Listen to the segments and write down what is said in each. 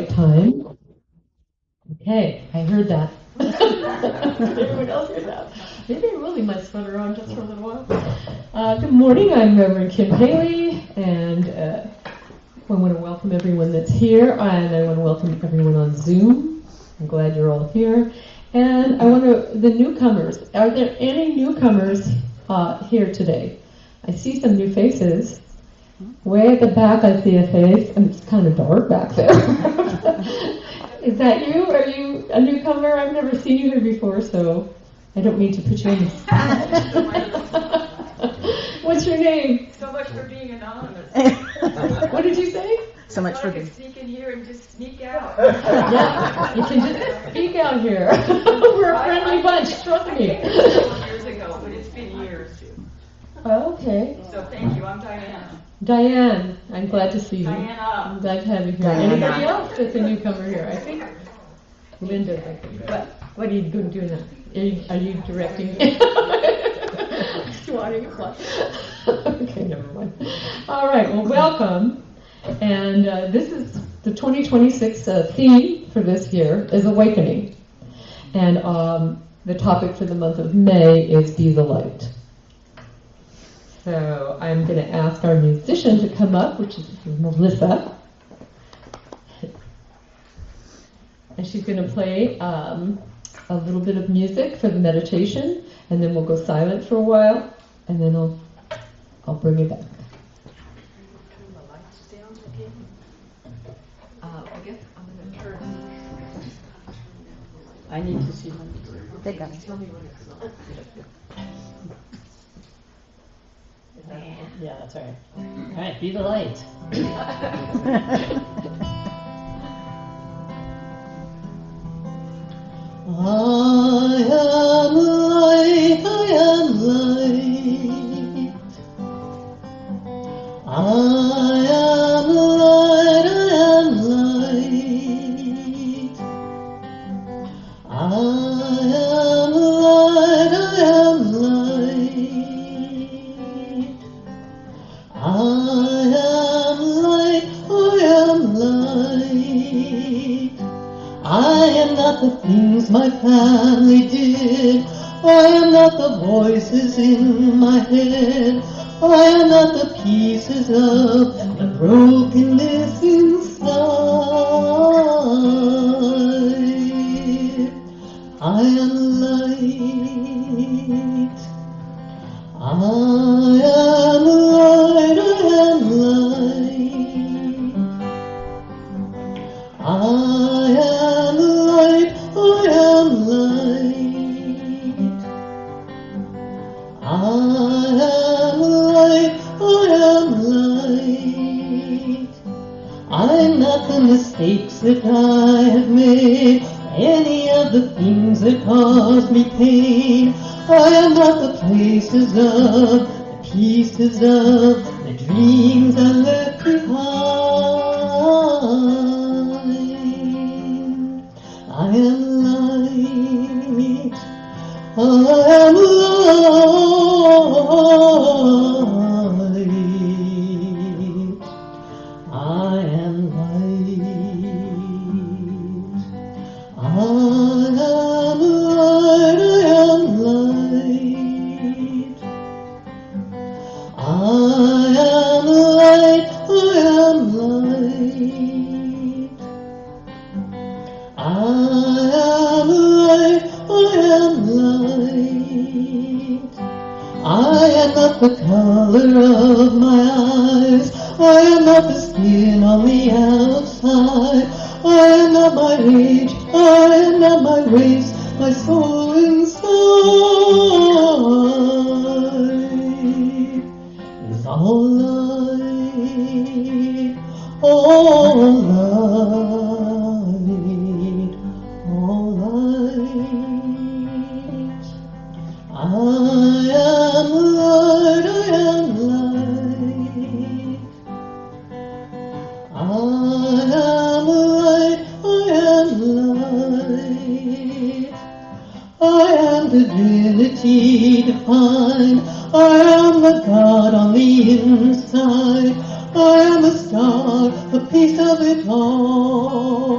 Time. Okay, I heard that. Did everyone else hear that? Maybe I'm really my sweater on just for a little while. Good morning, I'm Reverend Kim Haley, and I want to welcome everyone that's here, and I want to welcome everyone on Zoom. I'm glad you're all here. And I want to, the newcomers, are there any newcomers here today? I see some new faces. Way at the back I see a face, and it's kind of dark back there. Is that you? Are you a newcomer? I've never seen you here before, so I don't mean to put you on the spot. What's your name? So much for being anonymous. What did you say? So much for being. Sneak in here and just sneak out. Yeah, you can just speak out here. We're a friendly bunch, trust me. I came several years ago, but it's been years. Okay. So thank you. I'm Diana. Diane, I'm glad to see you. Diana. I'm glad to have you here. Diana. Anybody else that's a newcomer here? I think Linda's, I think. What are you doing now? Are you directing? Swatting a clock. Okay, never mind. All right, well, welcome. And this is the 2026 theme for this year is Awakening. And the topic for the month of May is Be the Light. So I'm going to ask our musician to come up, which is Melissa. And she's going to play a little bit of music for the meditation, and then we'll go silent for a while, and then I'll bring it back. Turn the lights down again. I guess I'm going to turn. I need to see them. They got it. Tell me when it's on. Yeah, that's right. All right, be the light. I am light, I am light. I am light, I am light. I am light, I am light. I am light, I am light. I am not the things my family did. I am not the voices in my head. I am not the pieces of the brokenness inside. I am light. I am light, I am light. I am light, I am light. I am light, I am light. I'm not the mistakes that I have made, any of the things that caused me pain. I am not the places of, the pieces of, the dreams I left behind. I am light, I am light, I am light, I am light, I am light, I am light, I am light, I am light, I am light. I am not the color of my eyes, I am not the skin on the outside, I am not my age, I am not my race, my soul inside is all light, all light, all light. I am light, I am light. I am light, I am light. I am divinity defined. I am the God on the inside. I am a star, a piece of it all.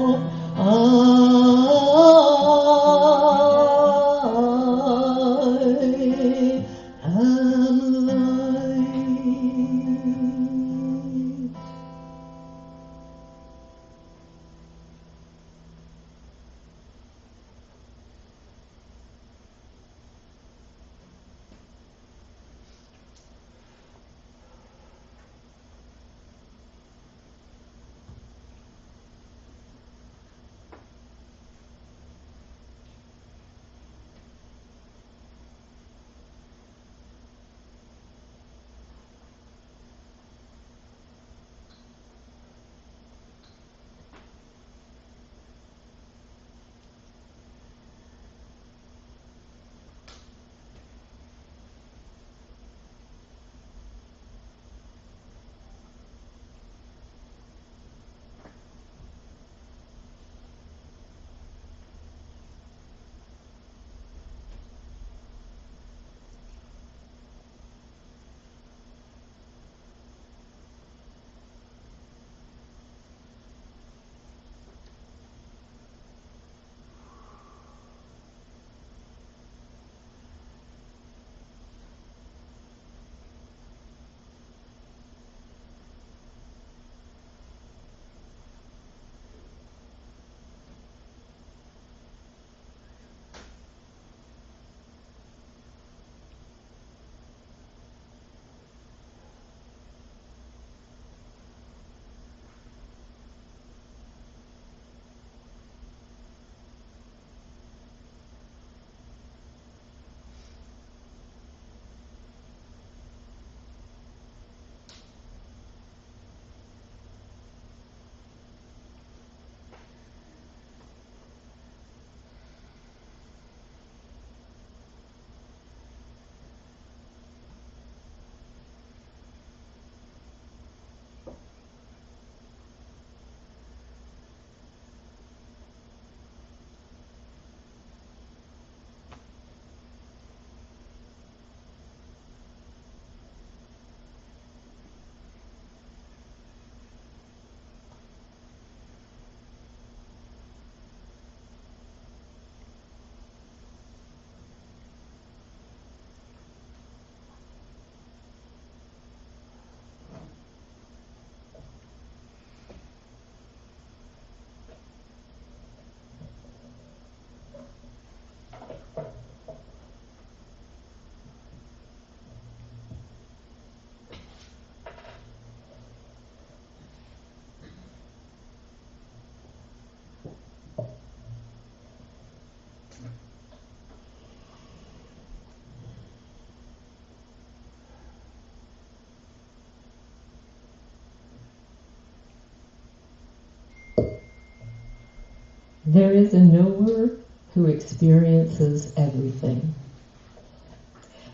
There is a knower who experiences everything.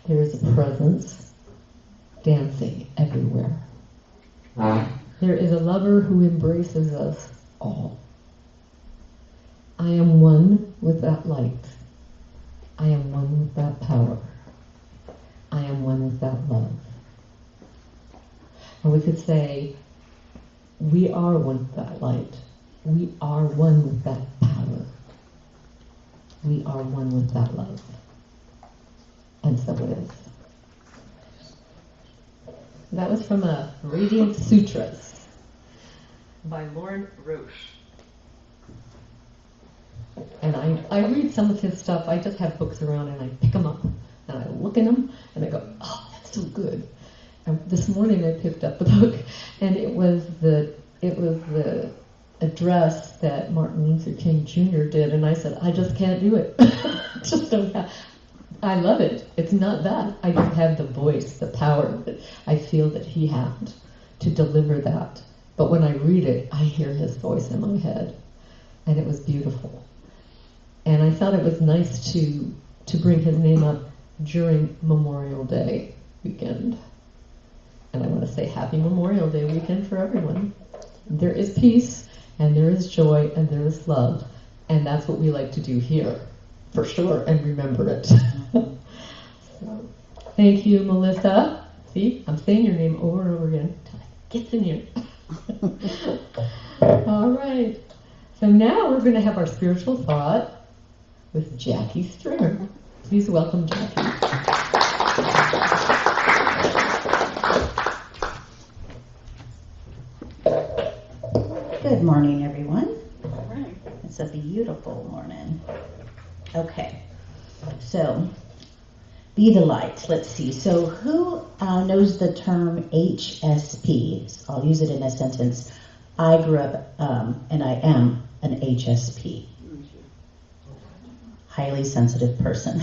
There is a presence dancing everywhere. There is a lover who embraces us all. I am one with that light. I am one with that power. I am one with that love. And we could say, we are one with that light. We are one with that power. We are one with that love. And so it is. That was from a Radiant Sutras By Lauren Roche. And I read some of his stuff. I just have books around and I pick them up and I look in them and I go, oh, that's so good. And this morning I picked up the book and it was the address that Martin Luther King Jr. did, and I said, I just can't do it. Just don't have. I love it. It's not that. I don't have the voice, the power that I feel that he had to deliver that. But when I read it, I hear his voice in my head. And it was beautiful. And I thought it was nice to bring his name up during Memorial Day weekend. And I want to say Happy Memorial Day weekend for everyone. There is peace, and there is joy, and there is love. And that's what we like to do here, for sure, and remember it. So, thank you, Melissa. See, I'm saying your name over and over again until it gets in you. All right. So now we're going to have our spiritual thought with Jacque Stringer. Please welcome Jacque. Good morning, everyone. All right. It's a beautiful morning. Okay. So, be the light. Let's see. So, who knows the term HSP? I'll use it in a sentence. I grew up, and I am an HSP. Highly sensitive person.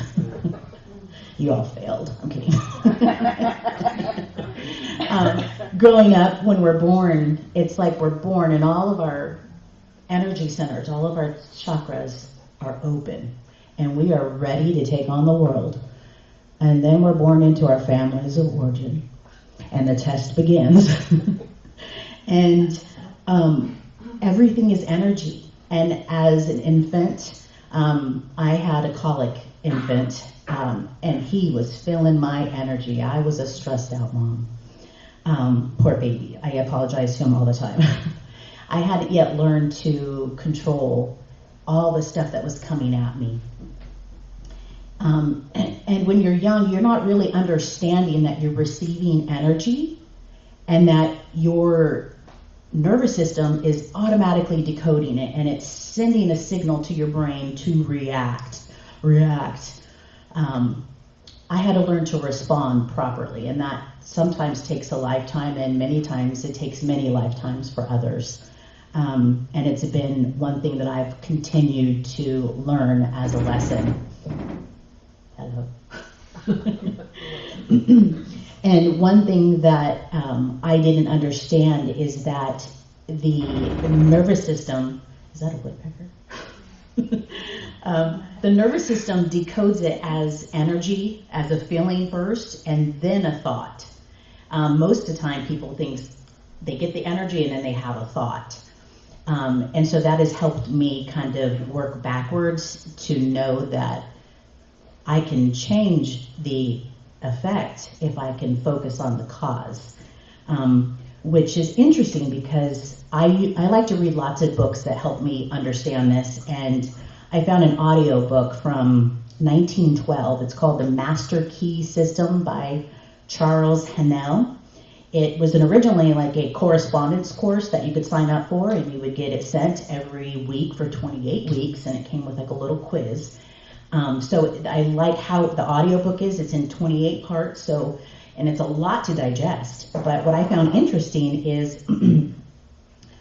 You all failed. I'm kidding. Growing up, when we're born, it's like we're born and all of our energy centers, all of our chakras are open. And we are ready to take on the world. And then we're born into our families of origin. And the test begins. And everything is energy. And as an infant, I had a colic infant, and he was feeling my energy. I was a stressed out mom. Poor baby. I apologize to him all the time. I hadn't yet learned to control all the stuff that was coming at me. And when you're young, you're not really understanding that you're receiving energy and that your nervous system is automatically decoding it, and it's sending a signal to your brain to react. I had to learn to respond properly, and that sometimes takes a lifetime, and many times it takes many lifetimes for others. And it's been one thing that I've continued to learn as a lesson. Hello. And one thing that I didn't understand is that the nervous system, is that a woodpecker? The nervous system decodes it as energy, as a feeling first, and then a thought. Most of the time people think they get the energy and then they have a thought. And so that has helped me kind of work backwards to know that I can change the effect if I can focus on the cause, which is interesting because I like to read lots of books that help me understand this, and I found an audio book from 1912. It's called The Master Key System by Charles Hennell. It was originally like a correspondence course that you could sign up for, and you would get it sent every week for 28 weeks, and it came with like a little quiz. So I like how the audiobook is. It's in 28 parts, and it's a lot to digest. But what I found interesting is,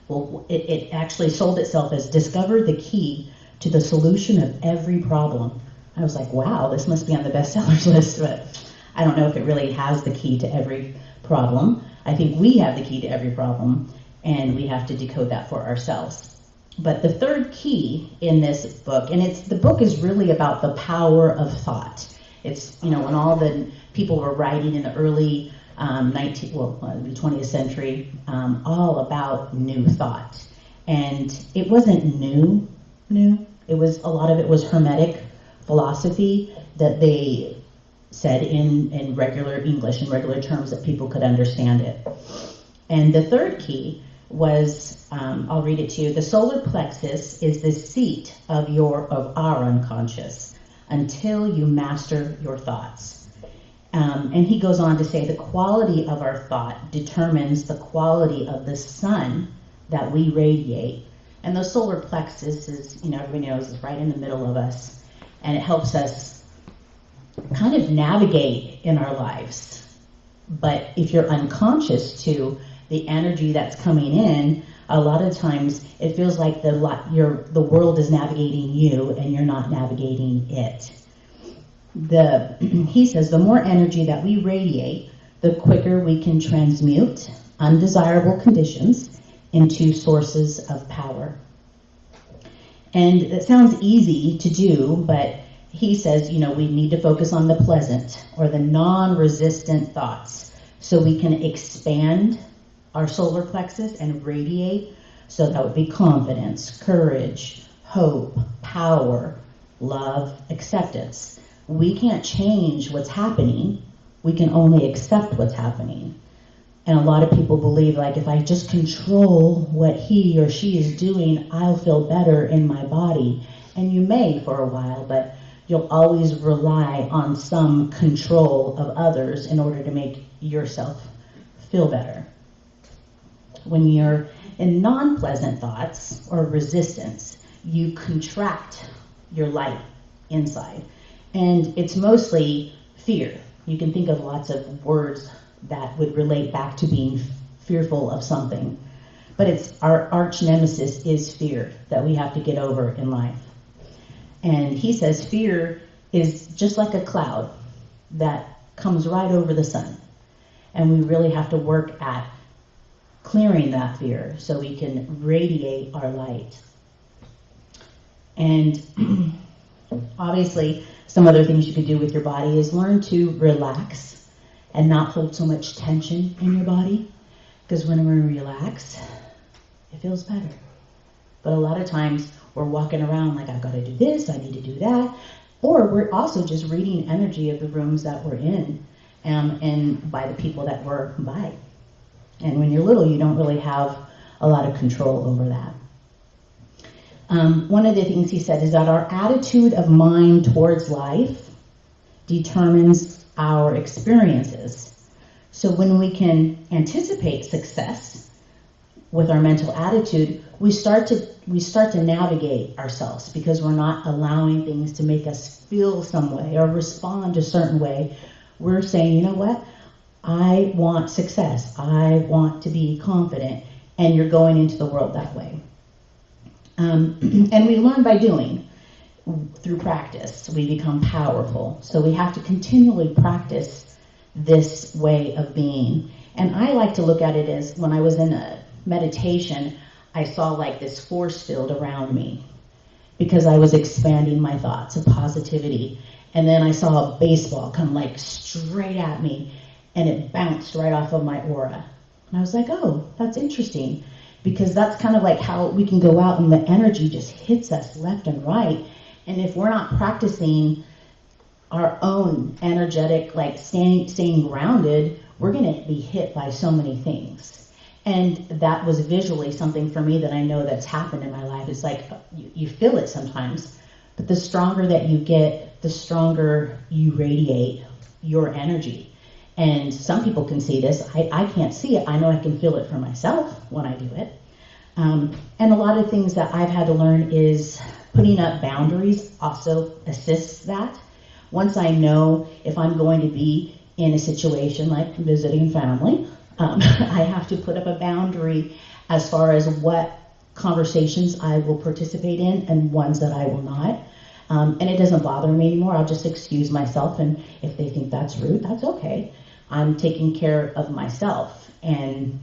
well, it actually sold itself as discover the key to the solution of every problem. I was like, wow, this must be on the bestsellers list, but I don't know if it really has the key to every problem. I think we have the key to every problem, and we have to decode that for ourselves. But the third key in this book, and the book is really about the power of thought. It's, when all the people were writing in the early 20th century, all about new thought. And it wasn't new. It was, a lot of it was Hermetic philosophy that they said in regular English, in regular terms that people could understand it. And the third key was, I'll read it to you. The solar plexus is the seat of our unconscious until you master your thoughts. And he goes on to say the quality of our thought determines the quality of the sun that we radiate. And the solar plexus is, everybody knows, is right in the middle of us. And it helps us kind of navigate in our lives. But if you're unconscious to the energy that's coming in, a lot of times it feels like the world is navigating you and you're not navigating it. He says the more energy that we radiate, the quicker we can transmute undesirable conditions into sources of power. And it sounds easy to do, but he says, we need to focus on the pleasant or the non-resistant thoughts so we can expand our solar plexus and radiate. So that would be confidence, courage, hope, power, love, acceptance. We can't change what's happening. We can only accept what's happening. And a lot of people believe, like, if I just control what he or she is doing, I'll feel better in my body. And you may for a while, but you'll always rely on some control of others in order to make yourself feel better. When you're in non-pleasant thoughts or resistance, you contract your light inside. And it's mostly fear. You can think of lots of words that would relate back to being fearful of something. But it's our arch nemesis is fear that we have to get over in life. And he says fear is just like a cloud that comes right over the sun. And we really have to work at clearing that fear so we can radiate our light. And obviously, some other things you could do with your body is learn to relax and not hold so much tension in your body. Because when we relax, it feels better. But a lot of times we're walking around like, I've got to do this, I need to do that. Or we're also just reading energy of the rooms that we're in and by the people that we're by. And when you're little, you don't really have a lot of control over that. One of the things he said is that our attitude of mind towards life determines our experiences. So when we can anticipate success with our mental attitude, we start to navigate ourselves because we're not allowing things to make us feel some way or respond a certain way. We're saying, you know what? I want success. I want to be confident. And you're going into the world that way. And we learn by doing. Through practice, we become powerful. So we have to continually practice this way of being. And I like to look at it as when I was in a meditation, I saw like this force field around me because I was expanding my thoughts of positivity. And then I saw a baseball come like straight at me and it bounced right off of my aura. And I was like, oh, that's interesting. Because that's kind of like how we can go out and the energy just hits us left and right. And if we're not practicing our own energetic, like staying grounded, we're going to be hit by so many things. And that was visually something for me that I know that's happened in my life. It's like you feel it sometimes, but the stronger that you get, the stronger you radiate your energy. And some people can see this. I can't see it. I know I can feel it for myself when I do it. And a lot of things that I've had to learn is putting up boundaries also assists that. Once I know if I'm going to be in a situation like visiting family, I have to put up a boundary as far as what conversations I will participate in and ones that I will not. And it doesn't bother me anymore. I'll just excuse myself, and if they think that's rude, that's okay. I'm taking care of myself, and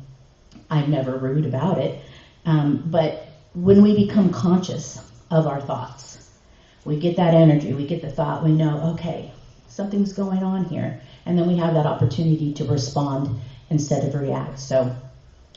I'm never rude about it. But when we become conscious of our thoughts, we get that energy, we get the thought, we know, okay, something's going on here. And then we have that opportunity to respond instead of react. So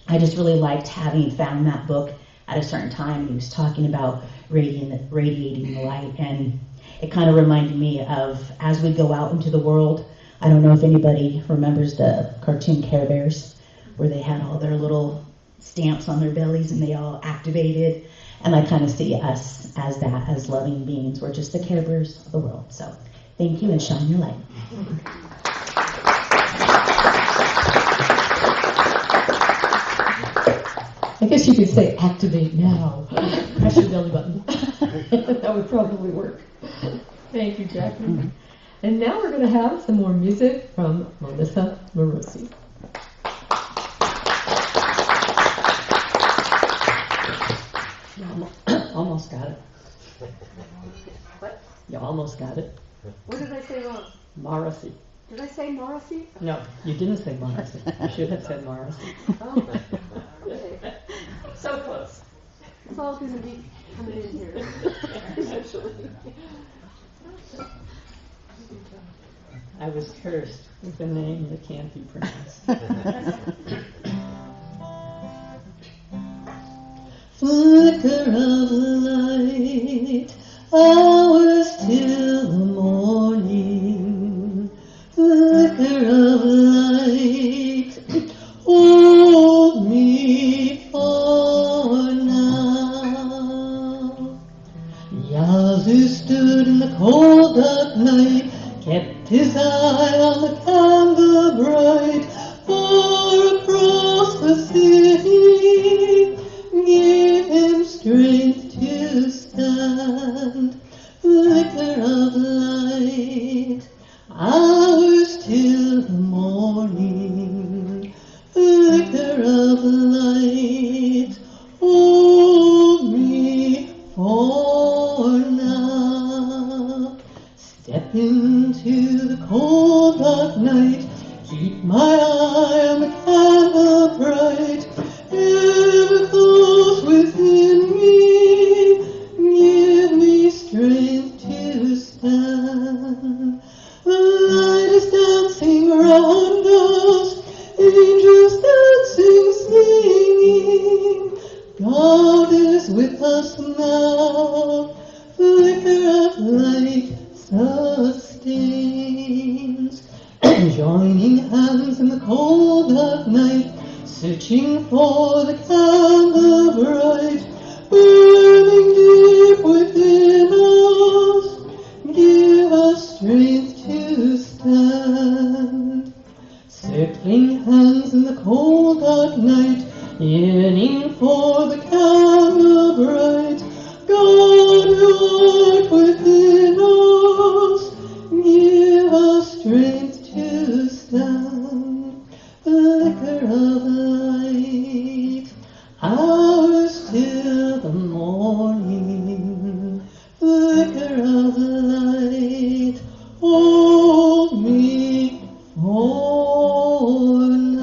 I just really liked having found that book at a certain time. He was talking about radiating the light. And it kind of reminded me of, as we go out into the world, I don't know if anybody remembers the cartoon Care Bears, where they had all their little stamps on their bellies and they all activated. And I kind of see us as that, as loving beings. We're just the Care Bears of the world. So thank you, and shine your light. I guess you could say activate now. Press your belly button. That would probably work. Thank you, Jacque. And now we're going to have some more music from Melissa Marosey. Almost got it. What? You almost got it. What did I say wrong? Marosey. Did I say Morrissey? No, you didn't say Marosey. You should have said Marosey. Oh, okay. So close. It's all going to be coming in here eventually. I was cursed with a name that can't be pronounced. Flicker of light, hours till the morning. Flicker of light, hold me for now. Yazoo stood in the cold dark night, kept his eye on the candle bright, far across the city, give him strength to stand. Flicker of light, hours till the morning. Flicker of light, hold me for now. Step into the cold dark night, keep my eye on the candle bright, ever close within me, give me strength to stand. The light is dancing round us, angels dancing, singing, God is with us now. Flicker of light sustains, joining hands in the cold dark night, searching for the candle bright, burning deep within us, give us strength to stand. Circling hands in the cold dark night, yearning for the candle bright, God who art within us, give us strength to stand. Flicker of light, hours till the morning. Flicker of light, hold me for now.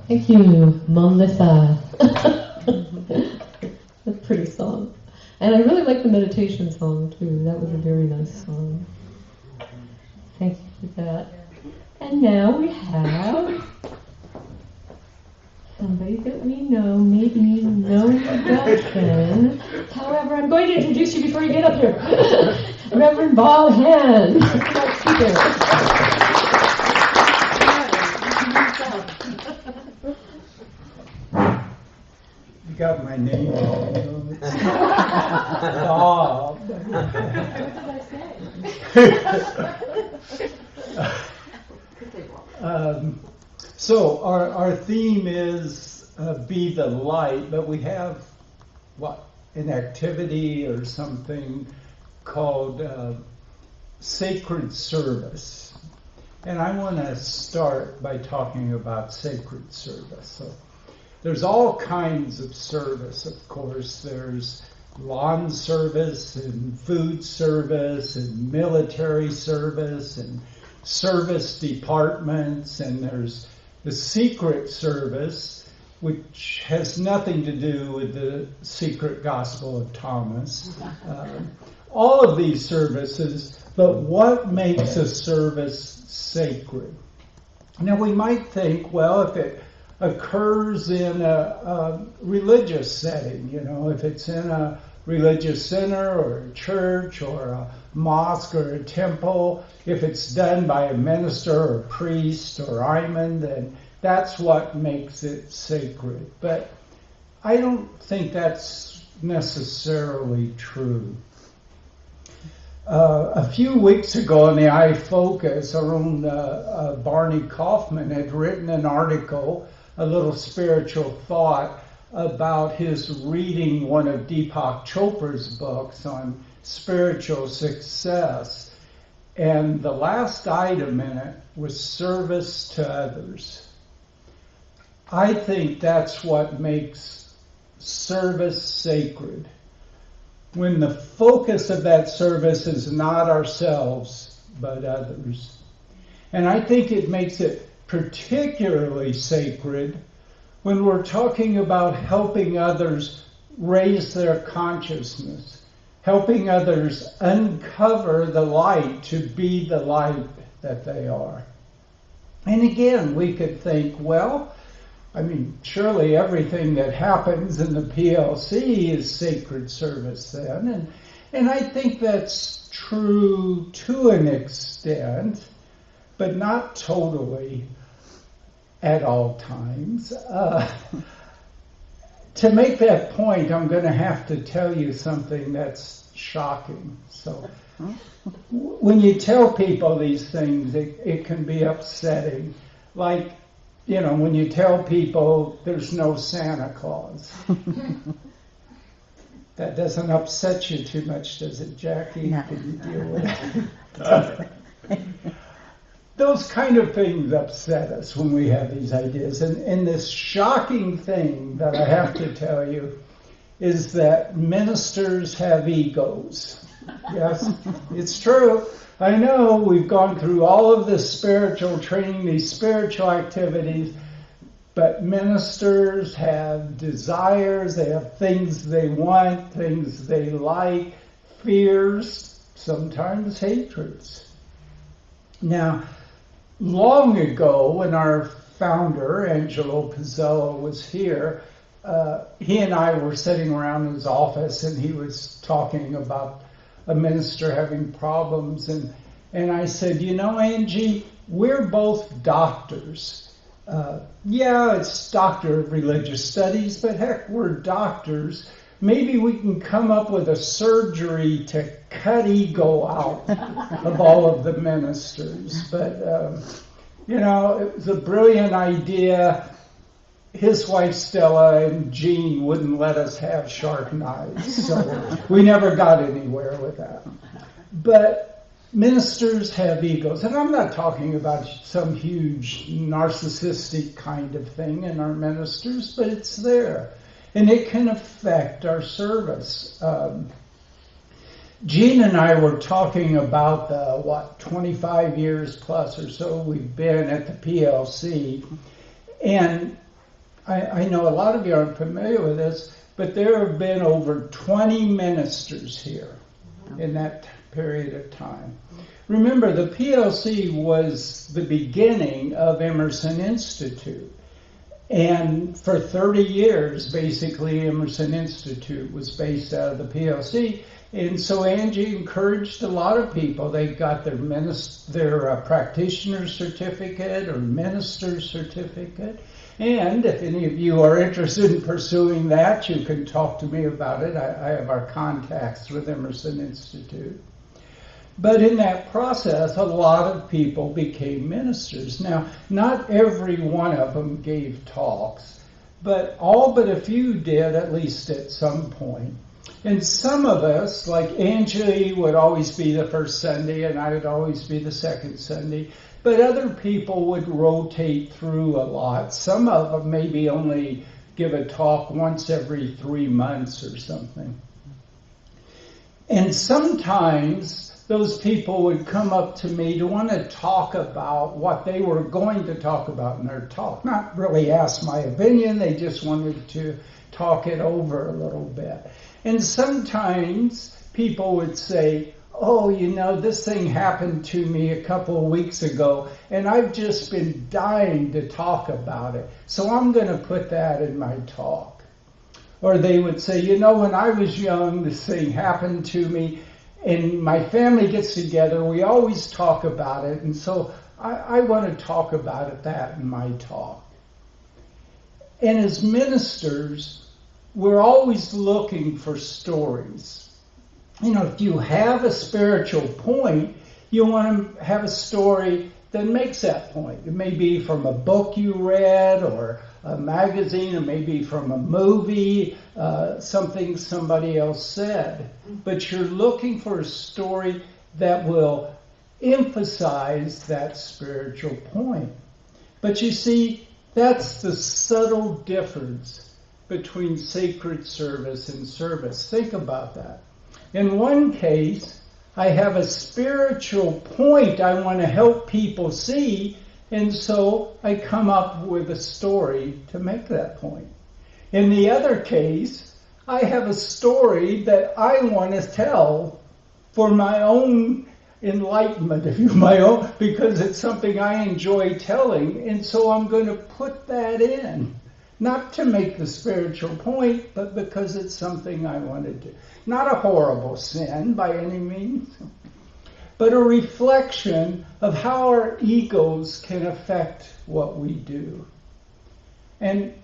Thank you, Melissa. That's a pretty song. And I really like the meditation song, too. That was a very nice song. Thank you for that. And now we have somebody that we know, maybe no introduction. However, I'm going to introduce you before you get up here. Reverend Bob Hand. You got my name wrong. Bob. What did I say? So our theme is be the light, but we have an activity or something called sacred service. And I want to start by talking about sacred service. So there's all kinds of service, of course. There's lawn service and food service and military service and service departments, and there's the secret service, which has nothing to do with the secret gospel of Thomas. All of these services, but what makes a service sacred? Now we might think, well, if it occurs in a religious setting, if it's in a religious center or a church or a mosque or a temple, if it's done by a minister or a priest or imam, then that's what makes it sacred. But I don't think that's necessarily true. A few weeks ago in the iFocus, our own Barney Kaufman had written an article, a little spiritual thought, about his reading one of Deepak Chopra's books on spiritual success. And the last item in it was service to others. I think that's what makes service sacred. When the focus of that service is not ourselves, but others. And I think it makes it particularly sacred when we're talking about helping others raise their consciousness, helping others uncover the light to be the light that they are. And again, we could think, well, surely everything that happens in the PLC is sacred service then. And I think that's true to an extent, but not totally at all times. To make that point, I'm going to have to tell you something that's shocking. So when you tell people these things, it can be upsetting. Like, when you tell people there's no Santa Claus. That doesn't upset you too much, does it, Jacque? No. Can you deal with it? Those kind of things upset us when we have these ideas. And this shocking thing that I have to tell you is that ministers have egos. Yes, it's true. I know we've gone through all of this spiritual training, these spiritual activities, but ministers have desires, they have things they want, things they like, fears, sometimes hatreds. Now, long ago, when our founder, Angelo Pizzella, was here, he and I were sitting around his office and he was talking about a minister having problems. And I said, Angie, we're both doctors. It's doctor of religious studies, but heck, we're doctors. Maybe we can come up with a surgery to cut ego out of all of the ministers. But, it was a brilliant idea. His wife Stella and Jean wouldn't let us have sharp knives, so we never got anywhere with that. But ministers have egos, and I'm not talking about some huge narcissistic kind of thing in our ministers, but it's there. And it can affect our service. Jean and I were talking about the, 25 years plus or so we've been at the PLC. And I know a lot of you aren't familiar with this, but there have been over 20 ministers here in that period of time. Remember, the PLC was the beginning of Emerson Institute. And for 30 years, basically, Emerson Institute was based out of the PLC. And so Angie encouraged a lot of people. They got their practitioner certificate or minister certificate. And if any of you are interested in pursuing that, you can talk to me about it. I have our contacts with Emerson Institute. But in that process, a lot of people became ministers. Now, not every one of them gave talks, but all but a few did, at least at some point. And some of us, like Angie would always be the first Sunday, and I would always be the second Sunday, but other people would rotate through a lot. Some of them maybe only give a talk once every 3 months or something. And sometimes those people would come up to me to want to talk about what they were going to talk about in their talk. Not really ask my opinion, they just wanted to talk it over a little bit. And sometimes people would say, oh, you know, this thing happened to me a couple of weeks ago, and I've just been dying to talk about it, so I'm going to put that in my talk. Or they would say, you know, when I was young, this thing happened to me, and my family gets together, we always talk about it, and so I want to talk about that in my talk. And as ministers, we're always looking for stories. You know, if you have a spiritual point, you want to have a story that makes that point. It may be from a book you read or a magazine, or maybe from a movie, something somebody else said. But you're looking for a story that will emphasize that spiritual point. But you see, that's the subtle difference between sacred service and service. Think about that. In one case, I have a spiritual point I want to help people see, and so I come up with a story to make that point. In the other case, I have a story that I want to tell for my own enlightenment, because it's something I enjoy telling, and so I'm going to put that in. Not to make the spiritual point, but because it's something I want to do. Not a horrible sin by any means, but a reflection of how our egos can affect what we do. And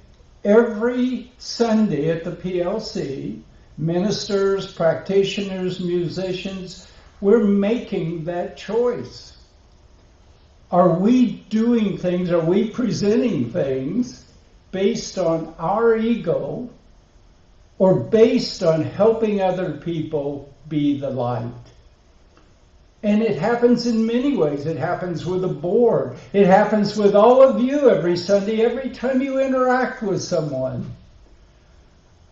every Sunday at the PLC, ministers, practitioners, musicians, we're making that choice. Are we doing things, are we presenting things based on our ego or based on helping other people be the light? And it happens in many ways. It happens with a board. It happens with all of you every Sunday, every time you interact with someone.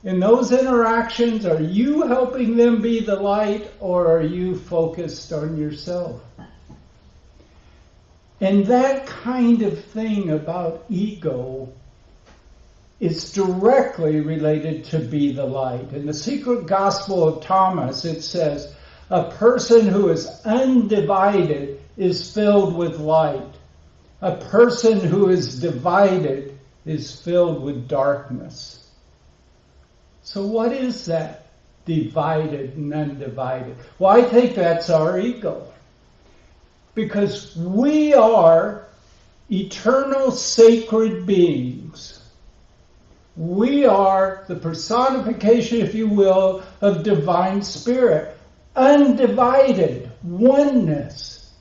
In those interactions, are you helping them be the light, or are you focused on yourself? And that kind of thing about ego is directly related to be the light. In the Secret Gospel of Thomas, it says, a person who is undivided is filled with light. A person who is divided is filled with darkness. So what is that divided and undivided? Well, I think that's our ego. Because we are eternal sacred beings. We are the personification, if you will, of divine spirit. Undivided, oneness.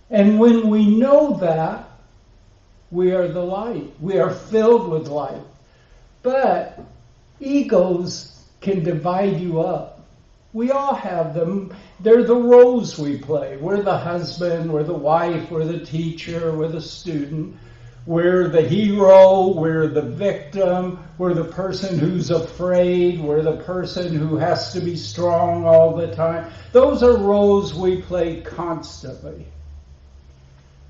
And when we know that, we are the light. We are filled with light. But egos can divide you up. We all have them. They're the roles we play. We're the husband, we're the wife, we're the teacher, we're the student. We're the hero, we're the victim, we're the person who's afraid, we're the person who has to be strong all the time. Those are roles we play constantly.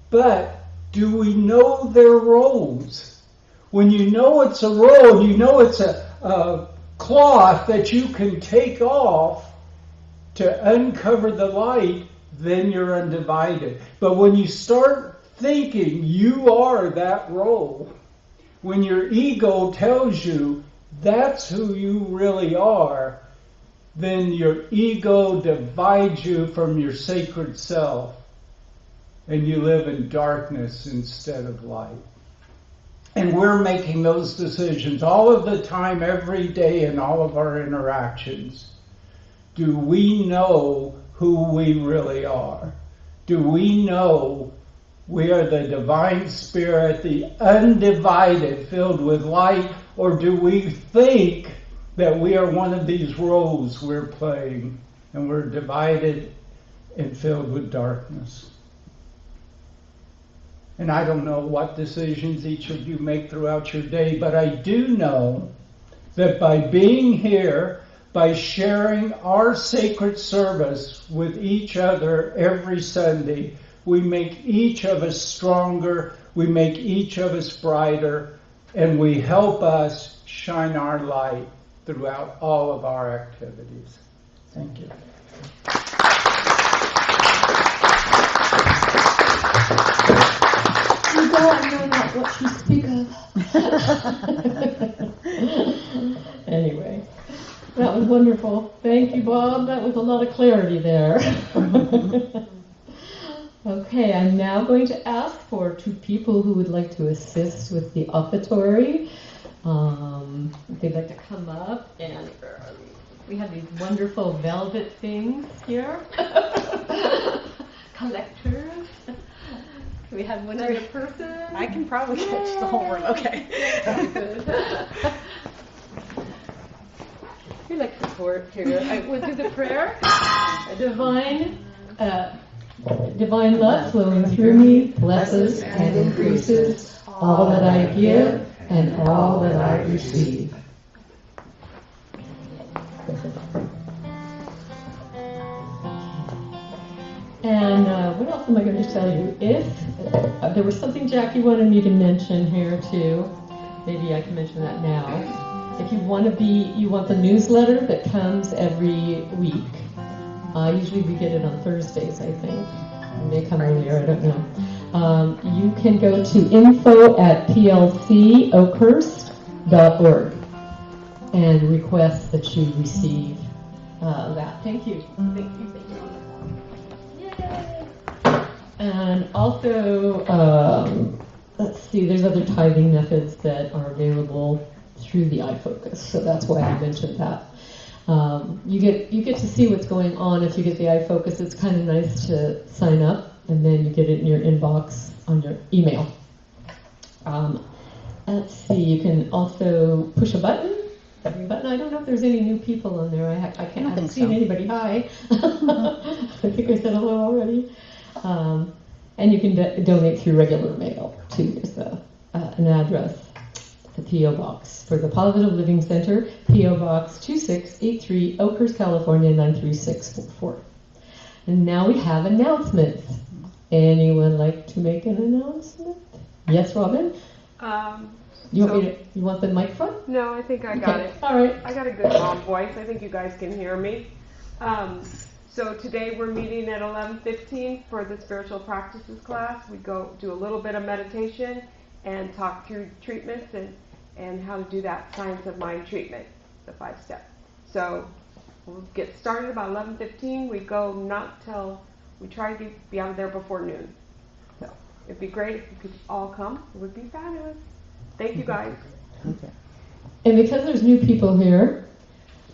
But do we know their roles? When you know it's a role, you know it's a cloth that you can take off to uncover the light, then you're undivided. But when you start thinking you are that role, when your ego tells you that's who you really are, then your ego divides you from your sacred self, and you live in darkness instead of light. And we're making those decisions all of the time, every day, in all of our interactions. Do we know who we really are? Do we know we are the divine spirit, the undivided, filled with light? Or do we think that we are one of these roles we're playing, and we're divided and filled with darkness? And I don't know what decisions each of you make throughout your day, but I do know that by being here, by sharing our sacred service with each other every Sunday. We make each of us stronger, we make each of us brighter, and we help us shine our light throughout all of our activities. Thank you. You go, I know not what you speak of. Anyway, that was wonderful. Thank you, Bob. That was a lot of clarity there. Okay, I'm now going to ask for 2 people who would like to assist with the offertory. If they'd like to come up, and where are we have these wonderful velvet things here. Collectors. We have one other person. I can probably catch the whole room. Okay. We like support here. We'll do the prayer. A divine love flowing through me blesses and increases all that I give and all that I receive. And what else am I going to tell you? If there was something Jacque wanted me to mention here too, maybe I can mention that now. If you want the newsletter that comes every week. Usually we get it on Thursdays, I think. It may come earlier, I don't know. You can go to info@plcoakhurst.org and request that you receive that. Thank you. Thank you. Yay! And also, let's see, there's other tithing methods that are available through the iFocus, so that's why I mentioned that. You get to see what's going on if you get the iFocus. It's kind of nice to sign up, and then you get it in your inbox on your email. Let's see, you can also push a button. Every button. I don't know if there's any new people on there. I haven't seen anybody. Hi. I think I said hello already. And you can donate through regular mail too. There's an address. The P.O. Box for the Positive Living Center, P.O. Box 2683, Oakhurst, California 93644. And now we have announcements. Anyone like to make an announcement? Yes, Robin? You want the microphone? No, I think I got it. All right. I got a good mom voice. I think you guys can hear me. So today we're meeting at 11:15 for the spiritual practices class. We go do a little bit of meditation and talk through treatments and how to do that science of mind treatment, the 5-step. So we'll get started about 11:15. We go we try to be out of there before noon. So it'd be great if you could all come. It would be fabulous. Thank you guys. Okay. And because there's new people here,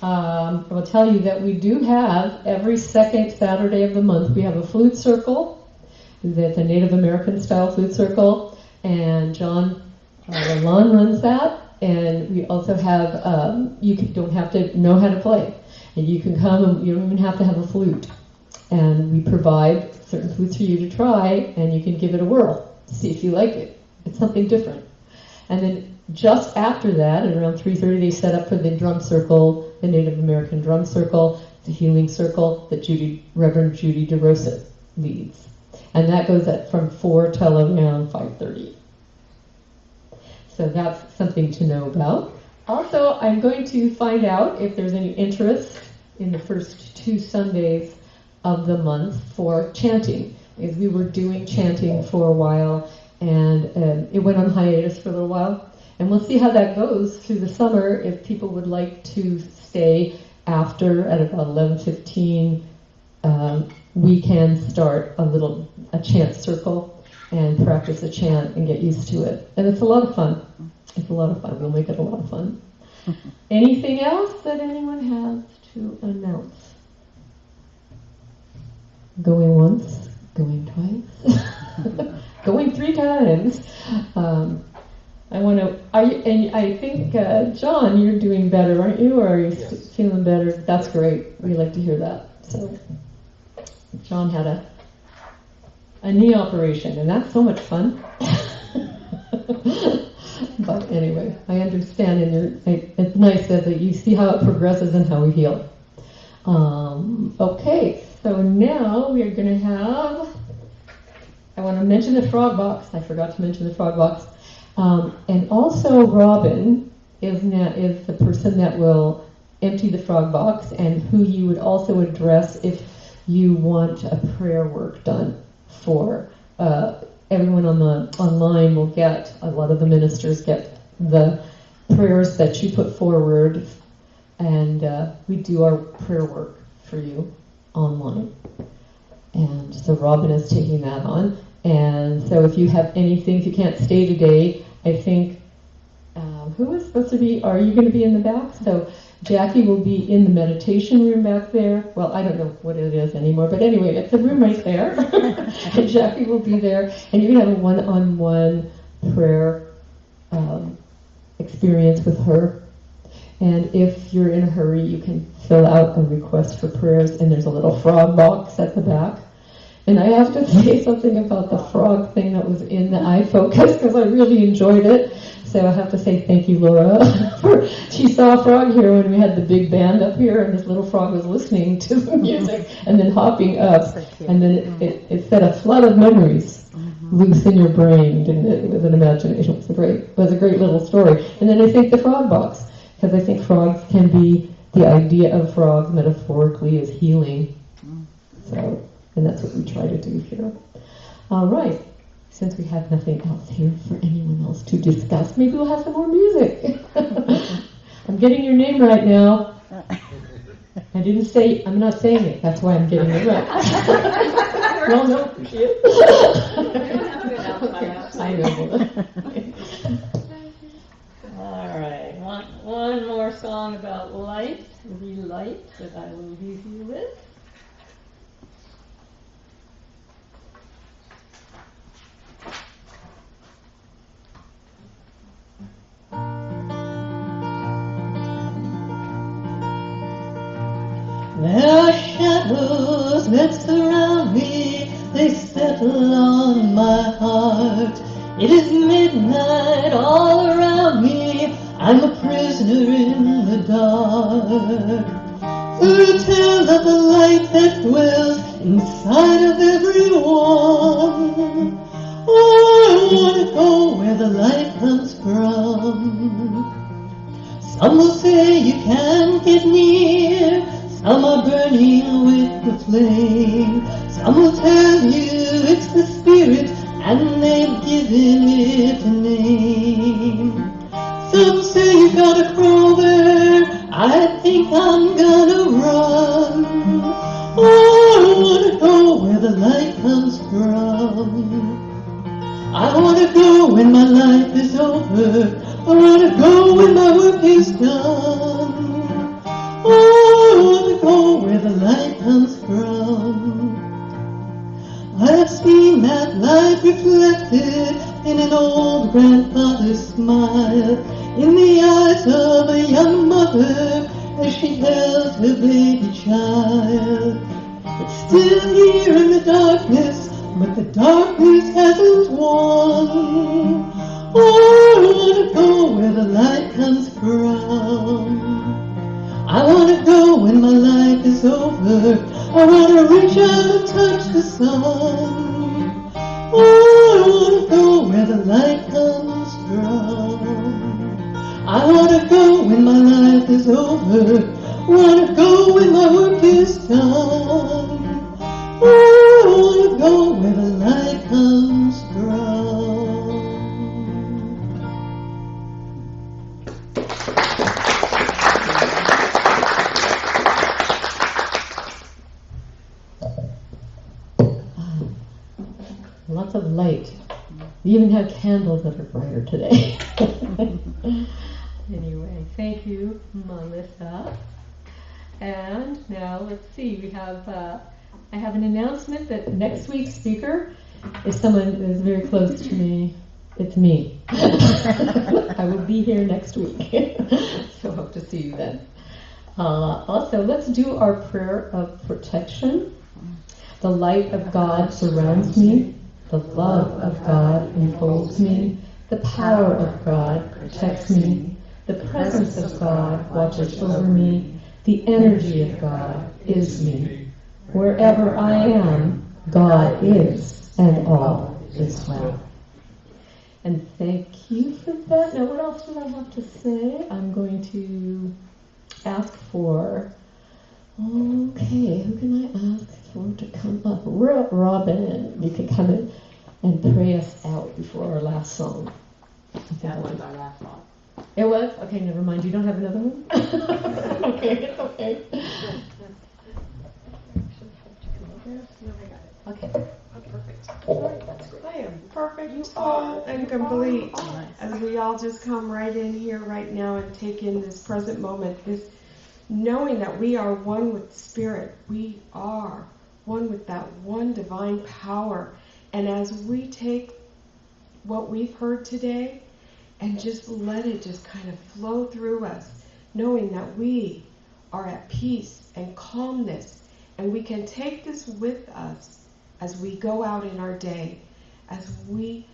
I will tell you that we do have every second Saturday of the month, we have a flute circle. That's a Native American style flute circle. And John Lalonde runs that. And we also have, don't have to know how to play. And you can come and you don't even have to have a flute. And we provide certain flutes for you to try, and you can give it a whirl, see if you like it. It's something different. And then just after that, at around 3:30, they set up for the drum circle, the Native American drum circle, the healing circle that Reverend Judy DeRosa leads. And that goes from 4 till around 5:30. So that's something to know about. Also, I'm going to find out if there's any interest in the first 2 Sundays of the month for chanting. Because we were doing chanting for a while, and it went on hiatus for a little while. And we'll see how that goes through the summer if people would like to stay after at about 11:15. We can start a chant circle and practice a chant and get used to it. And it's a lot of fun. It's a lot of fun. We'll make it a lot of fun. Anything else that anyone has to announce? Going once, going twice, going 3 times. I think, John, you're doing better, aren't you? Or are you feeling better? That's great. We like to hear that. So, John had a knee operation, and that's so much fun. But anyway, I understand, and it's nice that you see how it progresses and how we heal. Okay, so now we are going to have, I want to mention the frog box. I forgot to mention the frog box. And also Robin is the person that will empty the frog box, and who you would also address if you want a prayer work done for. Everyone online will get, a lot of the ministers get the prayers that you put forward, and we do our prayer work for you online. And so Robin is taking that on. And so if you have anything, if you can't stay today, I think, who is supposed to be, are you going to be in the back? So Jacque will be in the meditation room back there. Well, I don't know what it is anymore, but anyway, it's a room right there. And Jacque will be there, and you're going to have a one-on-one prayer experience with her. And if you're in a hurry, you can fill out a request for prayers, and there's a little frog box at the back. And I have to say something about the frog thing that was in the iFocus, because I really enjoyed it. So I have to say thank you, Laura. She saw a frog here when we had the big band up here, and this little frog was listening to the music and then hopping up. And then it set a flood of memories loose in your brain, didn't it? It was an imagination. It was a great little story. And then I think the frog box, because I think frogs can be, the idea of frogs metaphorically is healing. So, and that's what we try to do here. All right. Since we have nothing else here for anyone else to discuss, maybe we'll have some more music. I'm getting your name right now. I didn't say, I'm not saying it. That's why I'm getting it right. Well, no, who she is. I know. All right, one more song about light, relight, that I will leave you with. There are shadows that surround me, they settle on my heart. It is midnight all around me, I'm a prisoner in the dark. Who tell of the light that dwells inside of everyone? Oh, I want to go where the light comes from. Some will say you can't get near, some are burning with the flame. Some will tell you it's the spirit and they've given it a name. Some say you gotta crawl there, I think I'm gonna run. Oh, I wanna go where the light comes from. I wanna go when my life is over, I wanna go when my work is done. Oh, I wanna go where the light comes from. I've seen that light reflected in an old grandfather's smile, in the eyes of a young mother as she held her baby child. It's still here in the darkness, but the darkness hasn't won. Oh, I wanna go where the light comes from. I wanna go when my life is over, I wanna reach out and touch the sun. Oh, I wanna go where the light comes from. I wanna go when my life is over, I wanna go when my work is done. Oh, I wanna go where the light comes from. Lots of light. We even have candles that are brighter today. Anyway, thank you, Melissa. And now let's see. We have. I have an announcement that next week's speaker is someone who is very close to me. It's me. I will be here next week, so hope to see you then. Also, let's do our prayer of protection. The light of God surrounds me. The love of God enfolds me. The power of God protects me. The presence of God watches over me. The energy of God is me. Wherever I am, God is, and all is well. And thank you for that. Now, what else did I have to say? I'm going to ask for, okay, who can I ask for to come up? Robin, you can come in and pray us out before our last song. That was our last one. It was? Okay, never mind. You don't have another one? Okay, it's okay. Okay. Perfect. I am perfect, whole, and complete. As we all just come right in here right now and take in this present moment, this knowing that we are one with Spirit. We are one with that one divine power. And as we take what we've heard today and just let it just kind of flow through us, knowing that we are at peace and calmness, and we can take this with us as we go out in our day, as we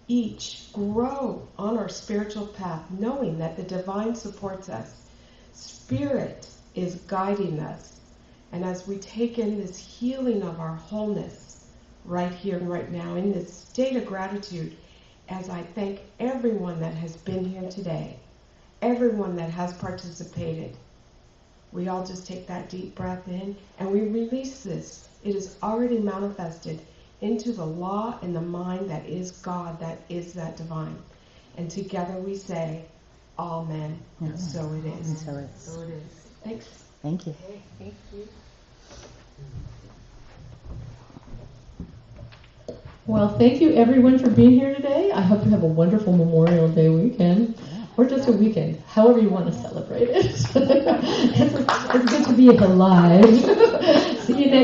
each grow on our spiritual path, knowing that the divine supports us. Spirit is guiding us. And as we take in this healing of our wholeness right here and right now, in this state of gratitude, as I thank everyone that has been here today, everyone that has participated, we all just take that deep breath in and we release this. It is already manifested into the law and the mind that is God, that is that divine. And together we say, Amen. And so it is. And so it is. So it is. Thanks. Thank you. Okay, thank you. Well, thank you everyone for being here today. I hope you have a wonderful Memorial Day weekend, or just a weekend, however you want to celebrate it. It's good to be alive. See you next